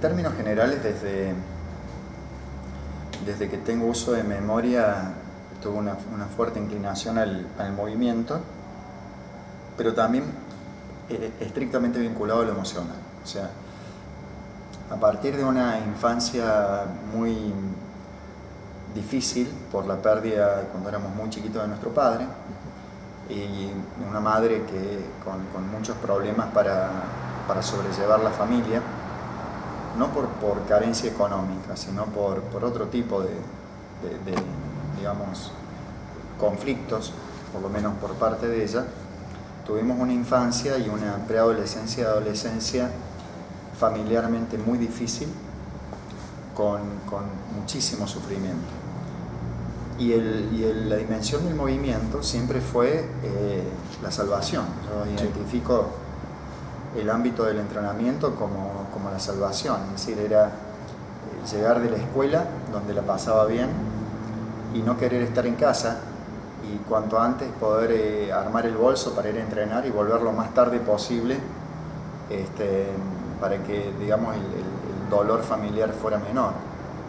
términos generales, desde que tengo uso de memoria, tuve una fuerte inclinación al movimiento, pero también estrictamente vinculado a lo emocional. O sea, a partir de una infancia muy difícil por la pérdida cuando éramos muy chiquitos de nuestro padre, y una madre que con muchos problemas para sobrellevar la familia, no por carencia económica, sino por otro tipo de, digamos, conflictos, por lo menos por parte de ella. Tuvimos una infancia y una preadolescencia y adolescencia familiarmente muy difícil, con muchísimo sufrimiento. Y la dimensión del movimiento siempre fue la salvación. Yo identifico el ámbito del entrenamiento como la salvación, es decir, era llegar de la escuela, donde la pasaba bien, y no querer estar en casa, y cuanto antes poder armar el bolso para ir a entrenar y volver lo más tarde posible, para que, digamos, el dolor familiar fuera menor.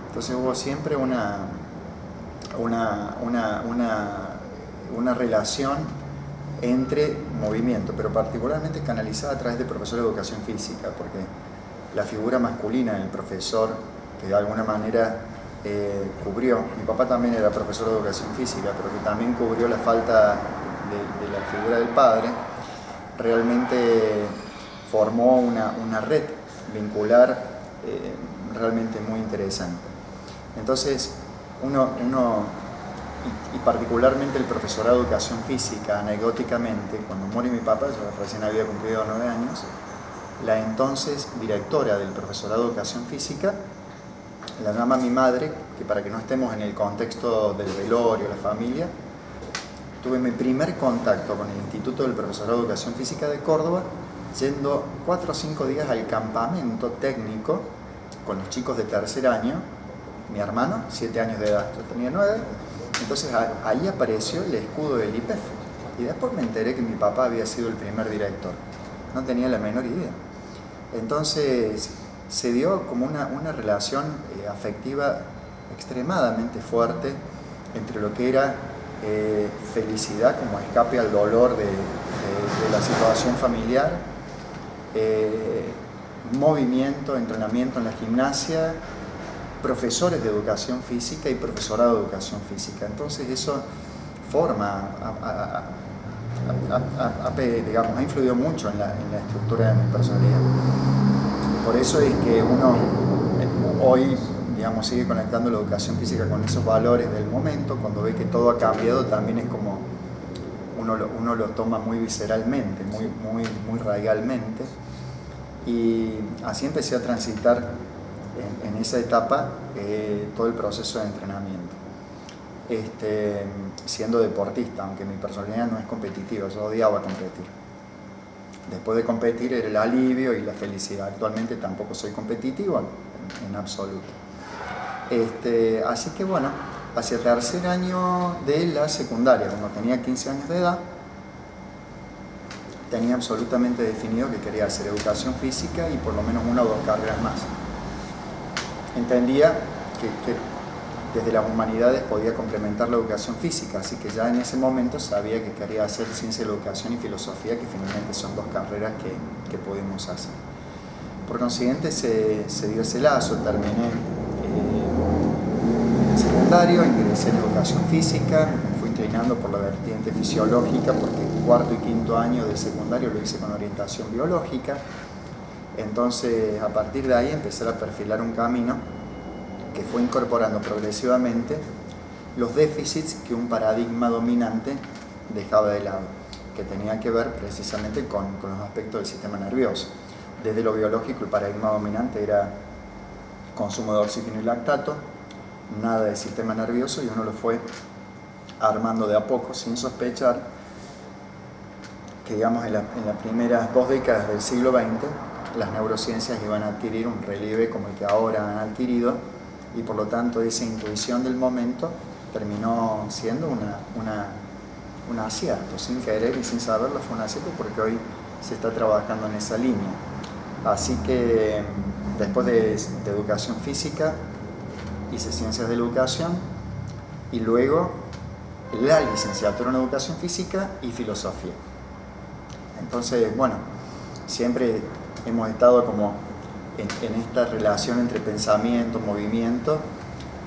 Entonces hubo siempre una relación entre movimiento, pero particularmente canalizada a través del profesor de educación física, porque la figura masculina del profesor, que de alguna manera cubrió, mi papá también era profesor de educación física, pero que también cubrió la falta de la figura del padre, realmente formó una red vincular realmente muy interesante. Entonces, y particularmente el profesorado de educación física, anecdóticamente, cuando muere mi papá, yo recién había cumplido 9 años, la entonces directora del profesorado de educación física la llama a mi madre, que para que no estemos en el contexto del velorio, la familia, tuve mi primer contacto con el Instituto del Profesorado de Educación Física de Córdoba, yendo 4 o 5 días al campamento técnico con los chicos de tercer año, mi hermano, 7 años de edad, yo tenía 9, entonces ahí apareció el escudo del IPEF, y después me enteré que mi papá había sido el primer director, no tenía la menor idea. Entonces se dio como una relación afectiva extremadamente fuerte entre lo que era felicidad como escape al dolor de la situación familiar, movimiento, entrenamiento en la gimnasia, profesores de educación física y profesorado de educación física. Entonces eso forma, digamos, ha influido mucho en la estructura de mi personalidad. Por eso es que uno hoy, digamos, sigue conectando la educación física con esos valores del momento. Cuando ve que todo ha cambiado, también es como uno lo toma muy visceralmente, muy radialmente. Y así empecé a transitar en esa etapa todo el proceso de entrenamiento. Siendo deportista, aunque mi personalidad no es competitiva, yo odiaba competir. Después de competir era el alivio y la felicidad. Actualmente tampoco soy competitivo en absoluto. Así que bueno, hacia tercer año de la secundaria, cuando tenía 15 años de edad, tenía absolutamente definido que quería hacer educación física y por lo menos 1 o 2 carreras más. Entendía que desde las humanidades podía complementar la educación física, así que ya en ese momento sabía que quería hacer ciencia de la educación y filosofía, que finalmente son 2 carreras que pudimos hacer. Por consiguiente se dio ese lazo, terminé el secundario, ingresé en educación física, me fui inclinando por la vertiente fisiológica porque cuarto y quinto año de secundario lo hice con orientación biológica. Entonces a partir de ahí empecé a perfilar un camino que fue incorporando progresivamente los déficits que un paradigma dominante dejaba de lado, que tenía que ver precisamente con los aspectos del sistema nervioso. Desde lo biológico, el paradigma dominante era consumo de oxígeno y lactato, nada de sistema nervioso, y uno lo fue armando de a poco, sin sospechar que, digamos, en las primeras 2 décadas del siglo XX, las neurociencias iban a adquirir un relieve como el que ahora han adquirido, y por lo tanto esa intuición del momento terminó siendo un acierto, sin querer y sin saberlo fue un acierto, porque hoy se está trabajando en esa línea. Así que Después de educación física, hice ciencias de la educación y luego la licenciatura en educación física y filosofía. Entonces, bueno, siempre hemos estado como en esta relación entre pensamiento, movimiento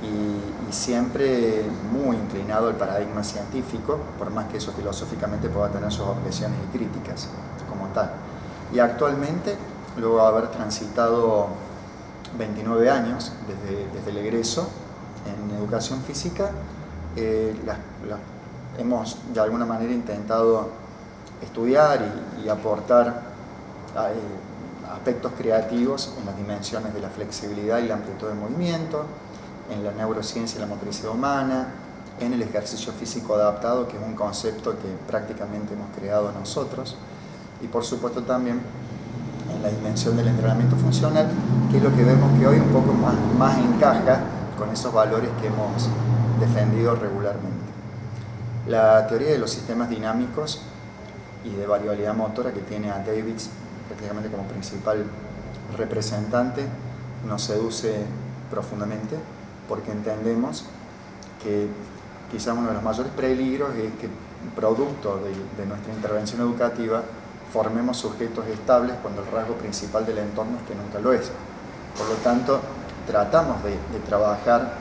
y siempre muy inclinado al paradigma científico, por más que eso filosóficamente pueda tener sus objeciones y críticas como tal. Y actualmente, luego de haber transitado 29 años desde el egreso en educación física, hemos de alguna manera intentado estudiar y aportar aspectos creativos en las dimensiones de la flexibilidad y la amplitud de movimiento, en la neurociencia y la motricidad humana, en el ejercicio físico adaptado, que es un concepto que prácticamente hemos creado nosotros, y por supuesto también en la dimensión del entrenamiento funcional, que es lo que vemos que hoy un poco más encaja con esos valores que hemos defendido regularmente. La teoría de los sistemas dinámicos y de variabilidad motora, que tiene a Davids prácticamente como principal representante, nos seduce profundamente, porque entendemos que quizás uno de los mayores peligros es que, producto de nuestra intervención educativa, formemos sujetos estables cuando el rasgo principal del entorno es que nunca lo es. Por lo tanto, tratamos de trabajar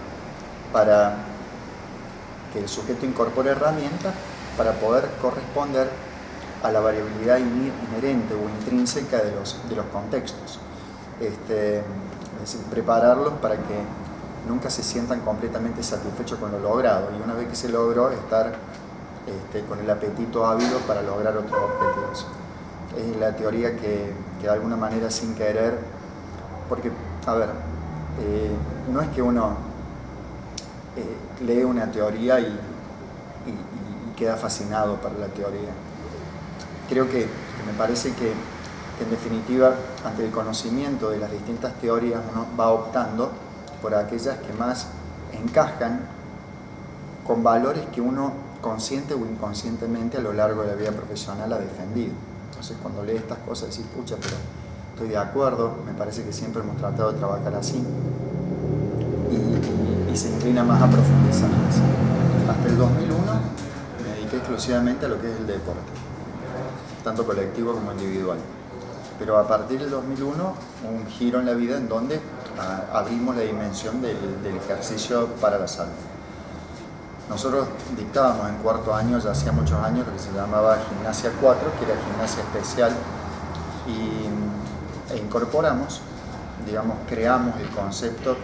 para que el sujeto incorpore herramientas para poder corresponder a la variabilidad inherente o intrínseca de los contextos. Es decir, prepararlos para que nunca se sientan completamente satisfechos con lo logrado, y una vez que se logró, estar con el apetito ávido para lograr otros objetivos. Es la teoría que de alguna manera, sin querer, porque, a ver, no es que uno lee una teoría y queda fascinado por la teoría. Creo que me parece que en definitiva, ante el conocimiento de las distintas teorías, uno va optando por aquellas que más encajan con valores que uno consciente o inconscientemente a lo largo de la vida profesional ha defendido. Entonces, cuando lee estas cosas, decís, pucha, pero estoy de acuerdo, me parece que siempre hemos tratado de trabajar así, y se inclina más a profundizar. Hasta el 2001 me dediqué exclusivamente a lo que es el deporte, tanto colectivo como individual. Pero a partir del 2001, un giro en la vida en donde abrimos la dimensión del ejercicio para la salud. Nosotros dictábamos en cuarto año, ya hacía muchos años, lo que se llamaba Gimnasia 4, que era gimnasia especial, e incorporamos, digamos, creamos el concepto,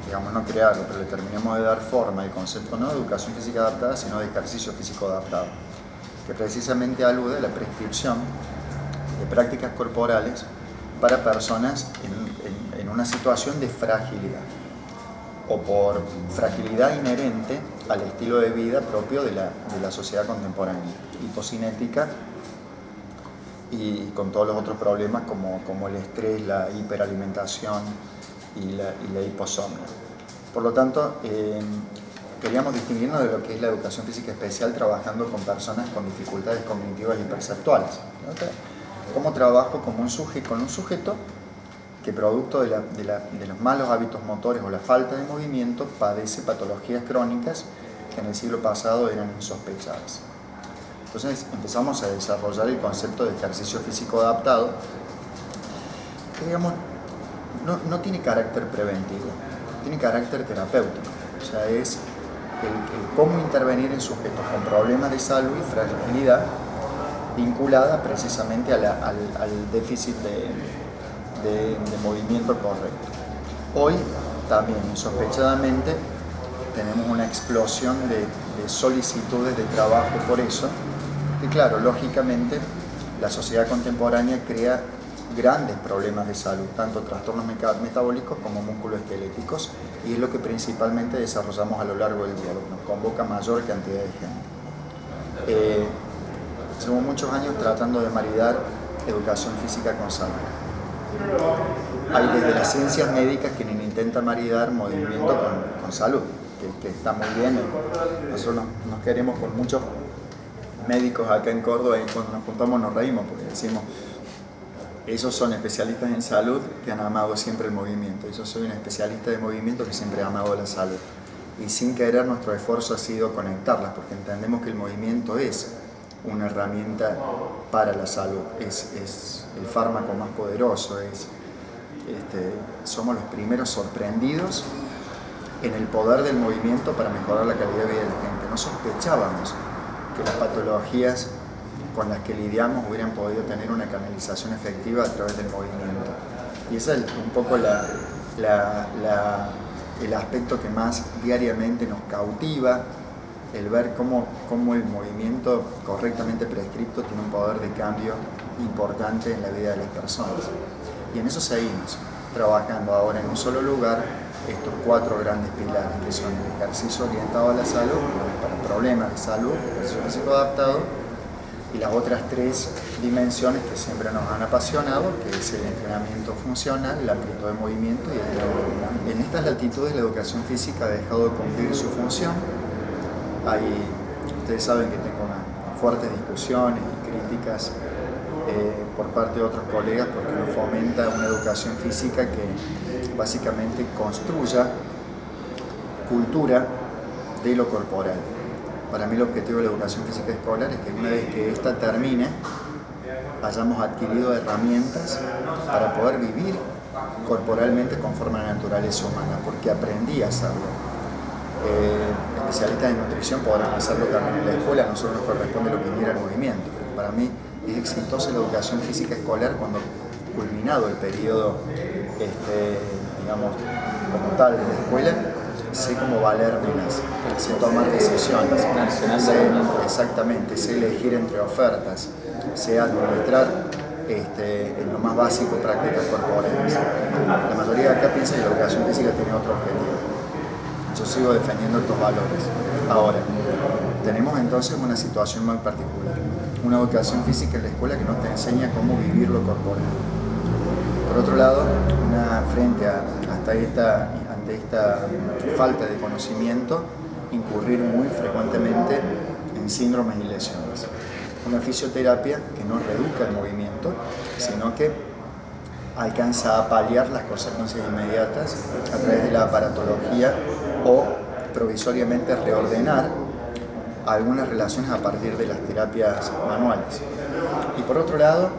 digamos, no crearlo, pero le terminamos de dar forma, el concepto no de educación física adaptada, sino de ejercicio físico adaptado, que precisamente alude a la prescripción de prácticas corporales para personas en una situación de fragilidad, o por fragilidad inherente al estilo de vida propio de la sociedad contemporánea, hipocinética, y con todos los otros problemas como el estrés, la hiperalimentación y la hiposomnia. Por lo tanto, queríamos distinguirnos de lo que es la educación física especial, trabajando con personas con dificultades cognitivas y perceptuales. ¿Cómo trabajo con un sujeto que, producto de los malos hábitos motores o la falta de movimiento, padece patologías crónicas que en el siglo pasado eran insospechadas? Entonces empezamos a desarrollar el concepto de ejercicio físico adaptado, que, digamos, no tiene carácter preventivo, tiene carácter terapéutico. O sea, es el cómo intervenir en sujetos con problemas de salud y fragilidad vinculada precisamente al déficit de movimiento correcto. Hoy también, insospechadamente, tenemos una explosión de solicitudes de trabajo por eso, que, claro, lógicamente la sociedad contemporánea crea grandes problemas de salud, tanto trastornos metabólicos como musculoesqueléticos, y es lo que principalmente desarrollamos a lo largo del día, lo que nos convoca mayor cantidad de gente. Llevo muchos años tratando de maridar educación física con salud. Hay desde las ciencias médicas quienes intentan maridar movimiento con salud, que está muy bien. Nosotros nos queremos con muchos médicos acá en Córdoba, y cuando nos juntamos nos reímos porque decimos, Ellos son especialistas en salud que han amado siempre el movimiento. Yo soy un especialista de movimiento que siempre ha amado la salud. Y sin querer nuestro esfuerzo ha sido conectarlas, porque entendemos que el movimiento es una herramienta para la salud, es el fármaco más poderoso, somos los primeros sorprendidos en el poder del movimiento para mejorar la calidad de vida de la gente. No sospechábamos que las patologías con las que lidiamos hubieran podido tener una canalización efectiva a través del movimiento. Y ese es un poco el aspecto que más diariamente nos cautiva, el ver cómo el movimiento correctamente prescrito tiene un poder de cambio importante en la vida de las personas. Y en eso seguimos, trabajando ahora en un solo lugar estos 4 grandes pilares, que son el ejercicio orientado a la salud, para problemas de salud, el ejercicio físico adaptado, y las otras 3 dimensiones que siempre nos han apasionado, que es el entrenamiento funcional, la amplitud de movimiento y el diálogo. En estas latitudes la educación física ha dejado de cumplir su función. Ustedes saben que tengo fuertes discusiones y críticas por parte de otros colegas porque nos fomenta una educación física que básicamente construya cultura de lo corporal. Para mí el objetivo de la educación física escolar es que una vez que ésta termine hayamos adquirido herramientas para poder vivir corporalmente conforme a la naturaleza humana, porque aprendí a hacerlo. Especialistas en nutrición podrán hacerlo también en la escuela, a nosotros nos corresponde lo que quiera el movimiento. Para mí es exitosa la educación física escolar cuando, culminado el periodo, digamos, como tal de la escuela, sé cómo valérmelas, sé tomar decisiones, sé elegir entre ofertas, sé administrar en lo más básico prácticas corporales. La mayoría de acá piensa que la educación física tiene otro objetivo. Yo sigo defendiendo estos valores. Ahora, tenemos entonces una situación muy particular. Una educación física en la escuela que nos te enseña cómo vivir lo corporal. Por otro lado, frente ante esta falta de conocimiento, incurrir muy frecuentemente en síndromes y lesiones. Una fisioterapia que no reeduca el movimiento, sino que alcanza a paliar las consecuencias inmediatas a través de la aparatología o provisoriamente reordenar algunas relaciones a partir de las terapias manuales. Y por otro lado,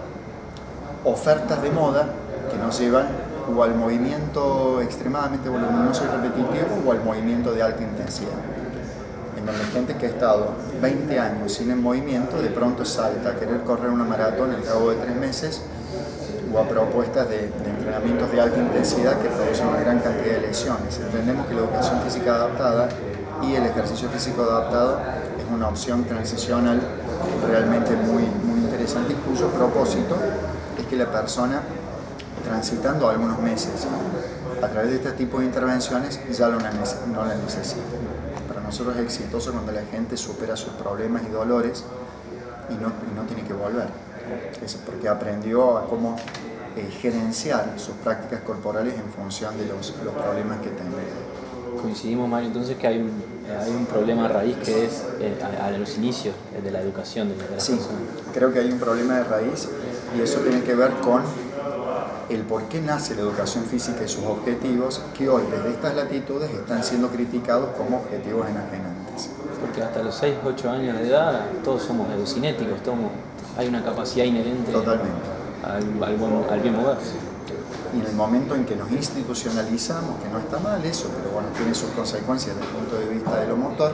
ofertas de moda que nos llevan o al movimiento extremadamente voluminoso y repetitivo o al movimiento de alta intensidad, en donde gente que ha estado 20 años sin el movimiento de pronto salta a querer correr una maratón al cabo de 3 meses o a propuestas de entrenamientos de alta intensidad que producen una gran cantidad de lesiones. Entendemos que la educación física adaptada y el ejercicio físico adaptado es una opción transicional realmente muy, muy interesante, cuyo propósito es que la persona, transitando algunos meses a través de este tipo de intervenciones, ya no la necesita. Para nosotros es exitoso cuando la gente supera sus problemas y dolores y no tiene que volver. Es porque aprendió a cómo gerenciar sus prácticas corporales en función de los problemas que tenga. Coincidimos, Mario, entonces que hay un problema raíz que es a los inicios de la educación de las personas. Creo que hay un problema de raíz y eso tiene que ver con el por qué nace la educación física y sus objetivos, que hoy desde estas latitudes están siendo criticados como objetivos enajenantes. Porque hasta los 6, 8 años de edad todos somos eurocinéticos, hay una capacidad inherente al bien moverse. Y en el momento en que nos institucionalizamos, que no está mal eso, pero bueno, tiene sus consecuencias desde el punto de vista de lo motor,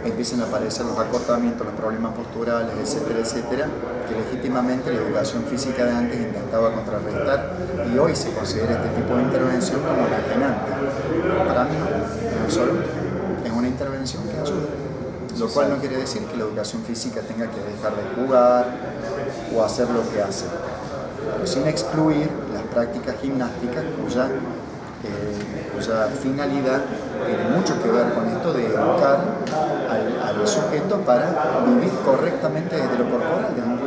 empiezan a aparecer los acortamientos, los problemas posturales, etcétera, etcétera, que legítimamente la educación física de antes intentaba contrarrestar y hoy se considera este tipo de intervención como enajenante. Para mí, en absoluto, es una intervención que ayuda. Lo cual no quiere decir que la educación física tenga que dejar de jugar o hacer lo que hace, pero sin excluir las prácticas gimnásticas cuya finalidad tiene mucho que ver con esto de educar al sujeto para vivir correctamente desde lo corporal, desde un